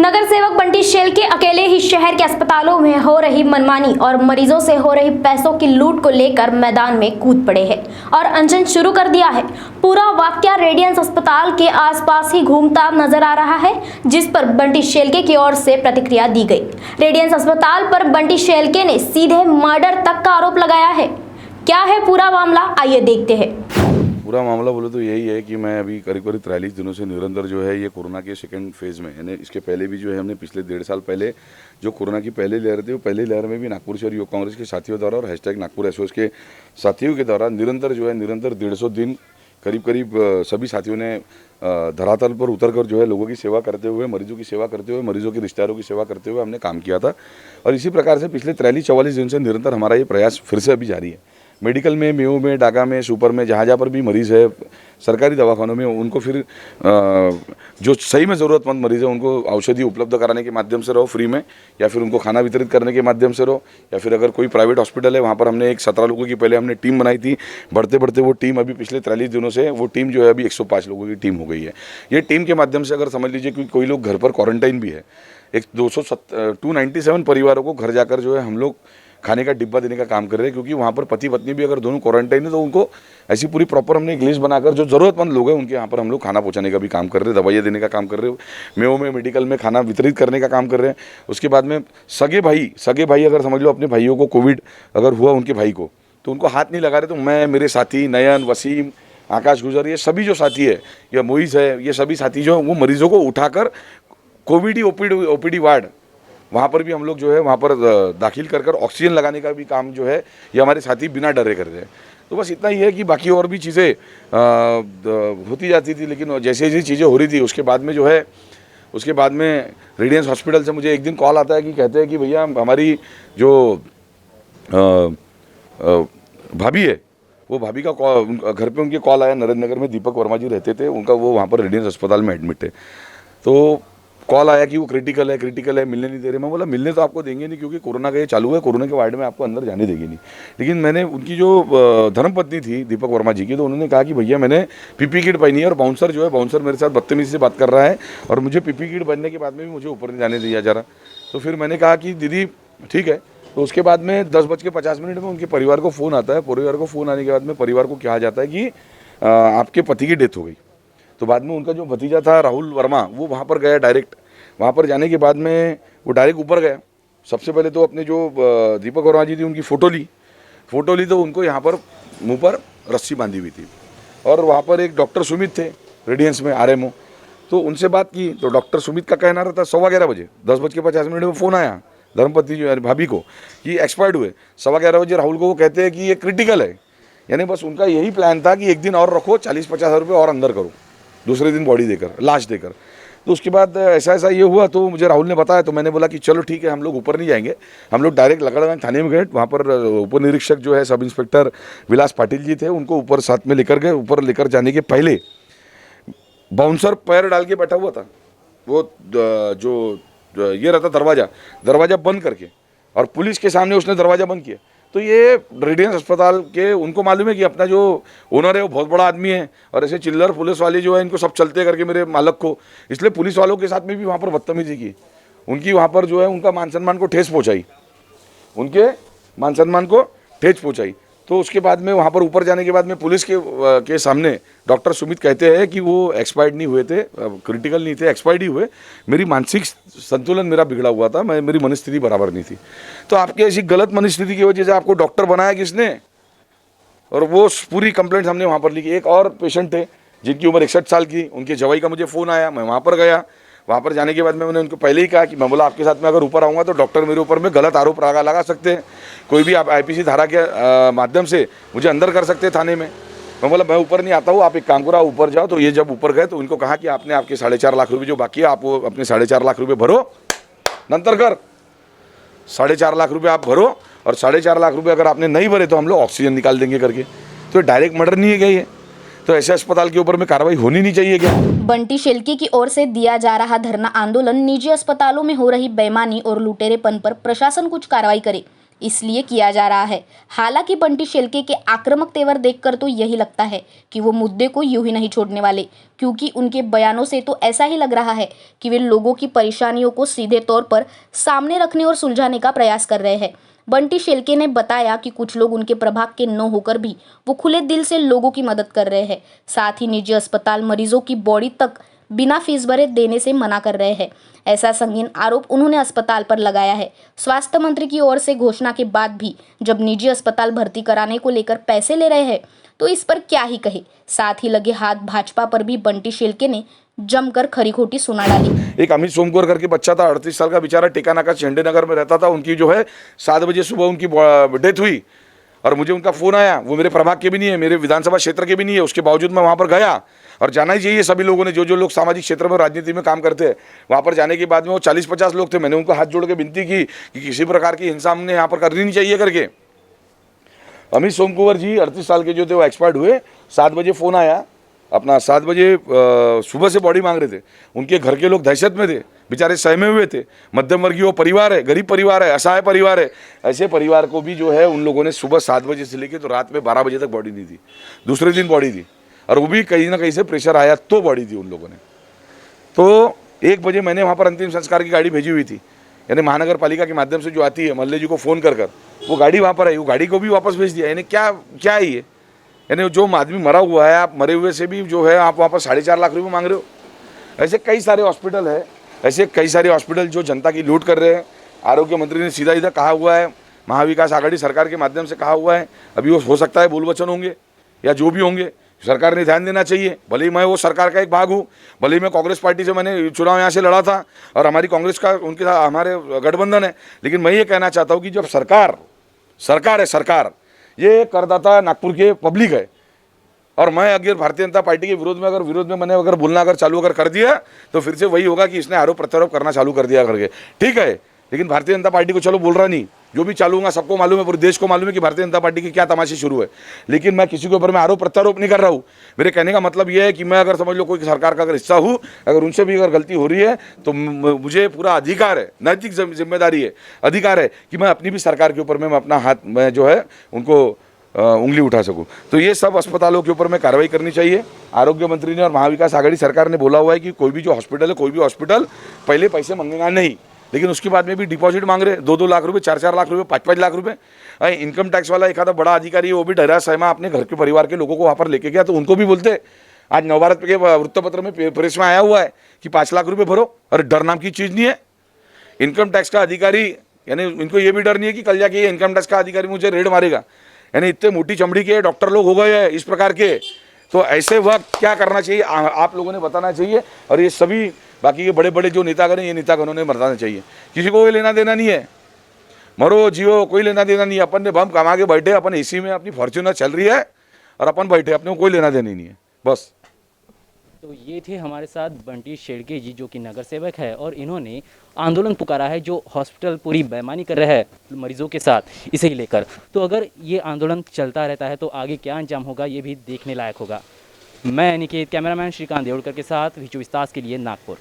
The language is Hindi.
नगर सेवक बंटी शेल्के अकेले ही शहर के अस्पतालों में हो रही मनमानी और मरीजों से हो रही पैसों की लूट को लेकर मैदान में कूद पड़े हैं और अनशन शुरू कर दिया है। पूरा वाकया रेडियंस अस्पताल के आसपास ही घूमता नजर आ रहा है, जिस पर बंटी शेल्के की ओर से प्रतिक्रिया दी गई। रेडियंस अस्पताल पर बंटी शेल्के ने सीधे मर्डर तक का आरोप लगाया है। क्या है पूरा मामला, आइए देखते हैं। पूरा मामला बोले तो यही है कि मैं अभी करीब 43 दिनों से निरंतर जो है ये कोरोना के सेकंड फेज़ में, यानी इसके पहले भी जो है हमने पिछले 1.5 साल पहले जो कोरोना की पहली लहर थी, वो पहली लहर में भी नागपुर शहर युवक कांग्रेस के साथियों द्वारा और हैशटैग नागपुर एसओएस के साथियों के द्वारा निरंतर 150 दिन करीब सभी साथियों ने धरातल पर उतर कर जो है लोगों की सेवा करते हुए, मरीजों की सेवा करते हुए, मरीजों के रिश्तेदारों की सेवा करते हुए हमने काम किया था। और इसी प्रकार से पिछले 43-44 दिन से निरंतर हमारा ये प्रयास फिर से अभी जारी है। मेडिकल में, मेयो में, डाका में, सुपर में, जहाँ पर भी मरीज़ है, सरकारी दवाखानों में, उनको फिर जो सही में ज़रूरतमंद मरीज़ है उनको औषधि उपलब्ध कराने के माध्यम से रहो फ्री में, या फिर उनको खाना वितरित करने के माध्यम से रहो, या फिर अगर कोई प्राइवेट हॉस्पिटल है वहाँ पर हमने एक 17 लोगों की पहले हमने टीम बनाई थी। बढ़ते बढ़ते वो टीम अभी पिछले 43 दिनों से वो टीम जो है अभी 105 लोगों की टीम हो गई है। ये टीम के माध्यम से अगर समझ लीजिए कि कोई लोग घर पर क्वारंटाइन भी है, एक 297 परिवारों को घर जाकर जो है हम लोग खाने का डिब्बा देने का काम कर रहे हैं, क्योंकि वहाँ पर पति पत्नी भी अगर दोनों क्वारंटाइन है तो उनको ऐसी पूरी प्रॉपर हमने एक लिस्ट बनाकर जो ज़रूरतमंद लोग हैं उनके यहाँ पर हम लोग खाना पहुँचाने का भी काम कर रहे हैं, दवाइयाँ देने का काम कर रहे हैं, मेयो में, मेडिकल में खाना वितरित करने का काम कर रहे हैं। उसके बाद में सगे भाई अगर समझ लो अपने भाइयों को कोविड अगर हुआ उनके भाई को, तो उनको हाथ नहीं लगा रहे, तो मैं, मेरे साथी नयन, वसीम, आकाश गुजर, ये सभी जो साथी है, या मोइज़ है, ये सभी साथी जो वो मरीजों को उठाकर कोविड ही ओपीडी वार्ड वहाँ पर भी हम लोग जो है वहाँ पर दाखिल कर ऑक्सीजन लगाने का भी काम जो है ये हमारे साथी बिना डरे कर रहे हैं। तो बस इतना ही है कि बाकी और भी चीज़ें होती जाती थी, लेकिन जैसे जैसी चीज़ें हो रही थी उसके बाद में जो है उसके बाद में रेडियंस हॉस्पिटल से मुझे एक दिन कॉल आता है कि कहते हैं कि भैया हमारी जो भाभी है, वो भाभी का घर पे उनके कॉल आया। नरेंद्र नगर में दीपक वर्मा जी रहते थे, उनका वो वहाँ पर रेडियंस अस्पताल में एडमिट है। तो कॉल आया कि वो क्रिटिकल है, मिलने नहीं दे रहे। मैं बोला मिलने तो आपको देंगे नहीं, क्योंकि कोरोना का ये चालू है, कोरोना के वार्ड में आपको अंदर जाने देंगे नहीं। लेकिन मैंने उनकी जो धर्मपत्नी थी दीपक वर्मा जी की, तो उन्होंने कहा कि भैया मैंने पीपी किट पहनी है और बाउंसर जो है, बाउंसर मेरे साथ बदतमीजी से बात कर रहा है और मुझे पीपी किट पहनने के बाद में भी मुझे ऊपर नहीं जाने दिया जा रहा। तो फिर मैंने कहा कि दीदी ठीक है। तो उसके बाद में 10:50 में उनके परिवार को फ़ोन आता है। परिवार को फ़ोन आने के बाद में परिवार को कहा जाता है कि आपके पति की डेथ हो गई। तो बाद में उनका जो भतीजा था राहुल वर्मा, वो वहाँ पर गया डायरेक्ट। वहाँ पर जाने के बाद में वो डायरेक्ट ऊपर गया। सबसे पहले तो अपने जो दीपक वर्मा जी थी उनकी फ़ोटो ली तो उनको यहाँ पर मुंह पर रस्सी बांधी हुई थी। और वहाँ पर एक डॉक्टर सुमित थे रेडियंस में आरएमओ, तो उनसे बात की। तो डॉक्टर सुमित का कहना रहता 11:15 बजे, 10:50 में फ़ोन आया धर्मपत्नी जो भाभी को कि एक्सपायर्ड हुए। 11:15 बजे राहुल को वो कहते हैं कि ये क्रिटिकल है। यानी बस उनका यही प्लान था कि एक दिन और रखो, 40-50 रुपये और अंदर करो, दूसरे दिन बॉडी देकर, लाश देकर। तो उसके बाद ऐसा ये हुआ, तो मुझे राहुल ने बताया। तो मैंने बोला कि चलो ठीक है, हम लोग ऊपर नहीं जाएंगे, हम लोग डायरेक्ट लकड़गंज थाने में गए। वहाँ पर उप निरीक्षक जो है सब इंस्पेक्टर विलास पाटिल जी थे, उनको ऊपर साथ में लेकर गए। ऊपर लेकर जाने के पहले बाउंसर पैर डाल के बैठा हुआ था, वो जो ये रहता दरवाज़ा बंद करके, और पुलिस के सामने उसने दरवाज़ा बंद किया। तो ये रेडियंस अस्पताल के उनको मालूम है कि अपना जो ओनर है वो बहुत बड़ा आदमी है, और ऐसे चिल्लर पुलिस वाले जो है इनको सब चलते करके मेरे मालक को, इसलिए पुलिस वालों के साथ में भी वहाँ पर बदतमीजी की। उनकी वहाँ पर जो है उनका मान सम्मान को ठेस पहुँचाई। तो उसके बाद में वहाँ पर ऊपर जाने के बाद में पुलिस के सामने डॉक्टर सुमित कहते हैं कि वो एक्सपायर्ड नहीं हुए थे, क्रिटिकल नहीं थे, एक्सपायर्ड ही हुए। मेरी मानसिक संतुलन मेरा बिगड़ा हुआ था, मेरी मनस्थिति बराबर नहीं थी। तो आपके ऐसी गलत मनस्थिति की वजह से आपको डॉक्टर बनाया किसने? और वो पूरी कंप्लेंट हमने वहाँ पर लिखी। एक और पेशेंट थे जिनकी उम्र 61 साल की, उनके जवाई का मुझे फ़ोन आया। मैं वहाँ पर गया। वहाँ पर जाने के बाद में मैंने उनको पहले ही कहा कि मैं बोला आपके साथ में अगर ऊपर आऊँगा तो डॉक्टर मेरे ऊपर में गलत आरोप लगा सकते हैं, कोई भी आप आईपीसी धारा के माध्यम से मुझे अंदर कर सकते हैं थाने में। मैं बोला मैं ऊपर नहीं आता हूँ, आप एक काम करो, ऊपर जाओ। तो ये जब ऊपर गए तो उनको कहा कि आपने आपके 4.5 लाख रुपये जो बाकी है आप वो अपने 4.5 लाख रुपये भरो, नंतर कर 4.5 लाख रुपये आप भरो, और 4.5 लाख रुपये अगर आपने नहीं भरे तो हम लोग ऑक्सीजन निकाल देंगे करके। तो डायरेक्ट मर्डर नहीं है क्या ये? तो ऐसे अस्पताल के ऊपर में कार्रवाई होनी नहीं चाहिए क्या? बंटी शेल्के की ओर से दिया जा रहा धरना आंदोलन निजी अस्पतालों में हो रही बेईमानी और लुटेरेपन पर प्रशासन कुछ कार्रवाई करे, इसलिए किया जा रहा है। हालांकि बंटी शेल्के के आक्रामक तेवर देखकर तो यही लगता है कि वो मुद्दे को यूं ही नहीं छोड़ने वाले, क्योंकि उनके बयानों से तो ऐसा ही लग रहा है कि वे लोगों की परेशानियों को सीधे तौर पर सामने रखने और सुलझाने का प्रयास कर रहे हैं। बंटी शेल्के ने बताया कि कुछ लोग उनके प्रभाग के न होकर भी वो खुले दिल से लोगों की मदद कर रहे हैं। साथ ही निजी अस्पताल मरीजों की बॉडी तक बिना फीस भरे देने से मना कर रहे हैं। ऐसा संगीन आरोप उन्होंने अस्पताल पर लगाया है। स्वास्थ्य मंत्री की ओर से घोषणा के बाद भी जब निजी अस्पताल भर्ती कराने को लेकर पैसे ले रहे हैं तो इस पर क्या ही कहे। साथ ही लगे हाथ भाजपा पर भी बंटी शेल्के ने जमकर खरी खोटी सुना डाली। एक अमित सोमकोर करके बच्चा था, 38 साल का बेचारा, टिकाना का झंडे नगर में रहता था। उनकी जो है 7 बजे सुबह उनकी डेथ हुई और मुझे उनका फ़ोन आया। वो मेरे प्रभाग के भी नहीं है, मेरे विधानसभा क्षेत्र के भी नहीं है। उसके बावजूद मैं वहाँ पर गया और जाना ही चाहिए सभी लोगों ने, जो लोग सामाजिक क्षेत्र में राजनीति में काम करते हैं। वहाँ पर जाने के बाद में वो 40-50 लोग थे। मैंने उनको हाथ जोड़ के विनती की कि किसी प्रकार की हिंसा हमने यहाँ पर करनी नहीं चाहिए करके। अमित सोमकुंवर जी 38 साल के जो थे वो एक्सपायर्ड हुए। 7 बजे फ़ोन आया अपना, 7 बजे सुबह से बॉडी मांग रहे थे। उनके घर के लोग दहशत में थे, बेचारे सहमे हुए थे। मध्यम वर्गीय परिवार है, गरीब परिवार है, असहाय परिवार है। ऐसे परिवार को भी जो है उन लोगों ने सुबह 7 बजे से लेकर तो रात में 12 बजे तक बॉडी नहीं दी। दूसरे दिन बॉडी दी और वो भी कहीं ना कहीं से प्रेशर आया तो बॉडी दी उन लोगों ने। तो 1 बजे मैंने वहाँ पर अंतिम संस्कार की गाड़ी भेजी हुई थी, यानी महानगर पालिका के माध्यम से जो आती है, मल्ले जी को फ़ोन कर वो गाड़ी वहाँ पर आई। वो गाड़ी को भी वापस भेज दिया। यानी क्या है ये? यानी जो आदमी मरा हुआ है, आप मरे हुए से भी जो है आप वहाँ पर 4.5 लाख रुपये मांग रहे हो। ऐसे कई सारे हॉस्पिटल है, ऐसे कई सारे हॉस्पिटल जो जनता की लूट कर रहे हैं। आरोग्य मंत्री ने सीधा सीधा कहा हुआ है, महाविकास आघाड़ी सरकार के माध्यम से कहा हुआ है, अभी वो हो सकता है बोल वचन होंगे या जो भी होंगे, सरकार ने ध्यान देना चाहिए। भले ही मैं वो सरकार का एक भाग हूँ, भले ही मैं कांग्रेस पार्टी से मैंने चुनाव यहाँ से लड़ा था और हमारी कांग्रेस का उनके साथ हमारे गठबंधन है, लेकिन मैं ये कहना चाहता हूँ कि जब सरकार है, सरकार ये करदाता नागपुर के पब्लिक है, और मैं अगर भारतीय जनता पार्टी के विरोध में मैंने बोलना चालू कर दिया तो फिर से वही होगा कि इसने आरोप प्रत्यारोप करना चालू कर दिया करके। ठीक है, लेकिन भारतीय जनता पार्टी को चलो बोल रहा नहीं, जो भी चालू होगा सबको मालूम है, पूरे देश को मालूम है कि भारतीय जनता पार्टी की क्या तमाशे शुरू है। लेकिन मैं किसी के ऊपर मैं आरोप प्रत्यारोप नहीं कर रहा हूँ। मेरे कहने का मतलब यह है कि मैं अगर समझ लो कोई सरकार का अगर हिस्सा हूँ, अगर उनसे भी अगर गलती हो रही है तो मुझे पूरा अधिकार है, नैतिक जिम्मेदारी है, अधिकार है कि मैं अपनी भी सरकार के ऊपर मैं अपना हाथ मैं जो है उनको उंगली उठा सकूं। तो ये सब अस्पतालों के ऊपर में कार्रवाई करनी चाहिए। आरोग्य मंत्री ने और महाविकास आघाड़ी सरकार ने बोला हुआ है कि कोई भी जो हॉस्पिटल है, कोई भी हॉस्पिटल पहले पैसे मांगेगा नहीं, लेकिन उसके बाद में भी डिपॉजिट मांग रहे 2-2 लाख रुपए, 4-4 लाख रुपए, 5-5 लाख रुपए। इनकम टैक्स वाला एक आधा बड़ा अधिकारी है, वो भी डरा सहमा अपने घर के परिवार के लोगों को वहाँ पर लेके गया, तो उनको भी बोलते आज नवभारत के वृत्तपत्र में प्रेस में आया हुआ है कि 5 लाख रुपये भरो। अरे डर नाम की चीज़ नहीं है। इनकम टैक्स का अधिकारी, यानी इनको ये भी डर नहीं है कि कल जाके इनकम टैक्स का अधिकारी मुझे रेड मारेगा। यानी इतने मोटी चमड़ी के डॉक्टर लोग हो गए हैं इस प्रकार के। तो ऐसे वक्त क्या करना चाहिए आप लोगों ने बताना चाहिए, और ये सभी बाकी के बड़े बड़े जो नेतागण हैं, ये नेतागणों ने बताना चाहिए। किसी को कोई लेना देना नहीं है, मरो जियो कोई लेना देना नहीं है। अपन ने बम कमा के बैठे, अपन एसी में अपनी फॉर्च्यूनर चल रही है और अपन बैठे, अपने को कोई लेना देना नहीं है बस। तो ये थे हमारे साथ बंटी शेल्के जी, जो कि नगर सेवक है, और इन्होंने आंदोलन पुकारा है जो हॉस्पिटल पूरी बेईमानी कर रहा है मरीजों के साथ, इसे ही लेकर। तो अगर ये आंदोलन चलता रहता है तो आगे क्या अंजाम होगा ये भी देखने लायक होगा। मैं अनिकेत, कैमरामैन श्रीकांत देवड़कर के साथ, विचु विस्तार के लिए नागपुर।